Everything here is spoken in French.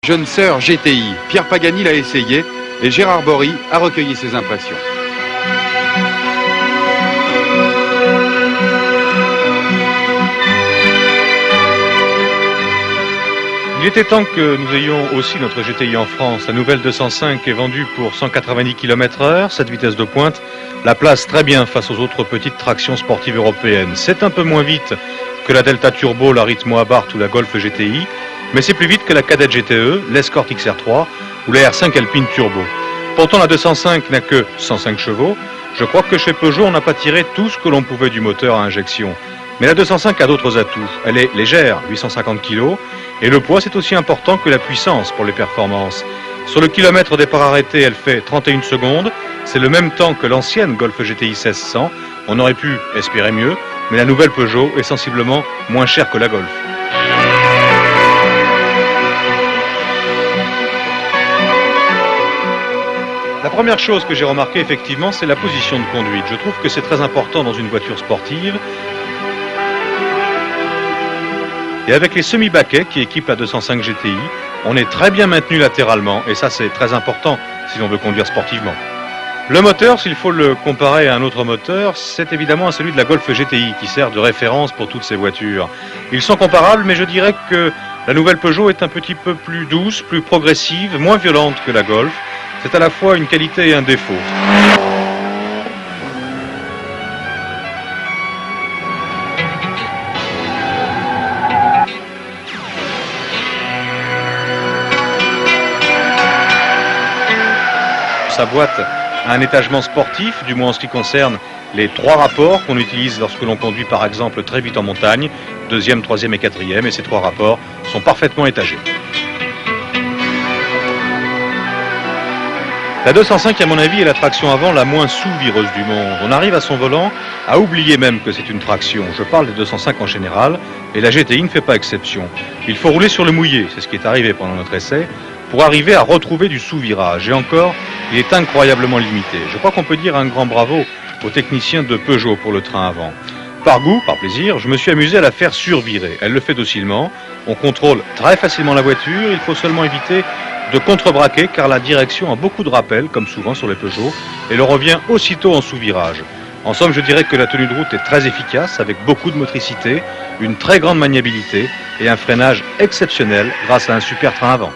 Jeune sœur GTI, Pierre Pagani l'a essayé et Gérard Bory a recueilli ses impressions. Il était temps que nous ayons aussi notre GTI en France. La nouvelle 205 est vendue pour 190 km/h, cette vitesse de pointe la place très bien face aux autres petites tractions sportives européennes. C'est un peu moins vite que la Delta Turbo, la Ritmo Abarth ou la Golf GTI, mais c'est plus vite que la Kadett GTE, l'Escort XR3 ou la R5 Alpine Turbo. Pourtant la 205 n'a que 105 chevaux. Je crois que chez Peugeot on n'a pas tiré tout ce que l'on pouvait du moteur à injection. Mais la 205 a d'autres atouts. Elle est légère, 850 kg, et le poids c'est aussi important que la puissance pour les performances. Sur le kilomètre départ arrêté, elle fait 31 secondes. C'est le même temps que l'ancienne Golf GTI 1600. On aurait pu espérer mieux, mais la nouvelle Peugeot est sensiblement moins chère que la Golf. La première chose que j'ai remarqué effectivement, c'est la position de conduite. Je trouve que c'est très important dans une voiture sportive. Et avec les semi-baquets qui équipent la 205 GTI, on est très bien maintenu latéralement et ça c'est très important si l'on veut conduire sportivement. Le moteur, s'il faut le comparer à un autre moteur, c'est évidemment celui de la Golf GTI qui sert de référence pour toutes ces voitures. Ils sont comparables, mais je dirais que la nouvelle Peugeot est un petit peu plus douce, plus progressive, moins violente que la Golf. C'est à la fois une qualité et un défaut. Sa boîte a un étagement sportif, du moins en ce qui concerne les 3 rapports qu'on utilise lorsque l'on conduit par exemple très vite en montagne, 2e, 3e et 4e, et ces 3 rapports sont parfaitement étagés. La 205, à mon avis, est la traction avant la moins sous-vireuse du monde. On arrive à son volant à oublier même que c'est une traction. Je parle des 205 en général, et la GTI ne fait pas exception. Il faut rouler sur le mouillé, c'est ce qui est arrivé pendant notre essai, pour arriver à retrouver du sous-virage. Et encore, il est incroyablement limité. Je crois qu'on peut dire un grand bravo aux techniciens de Peugeot pour le train avant. Par goût, par plaisir, je me suis amusé à la faire survirer. Elle le fait docilement. On contrôle très facilement la voiture. Il faut seulement éviter de contrebraquer car la direction a beaucoup de rappels, comme souvent sur les Peugeot, et le revient aussitôt en sous-virage. En somme, je dirais que la tenue de route est très efficace, avec beaucoup de motricité, une très grande maniabilité et un freinage exceptionnel grâce à un super train avant.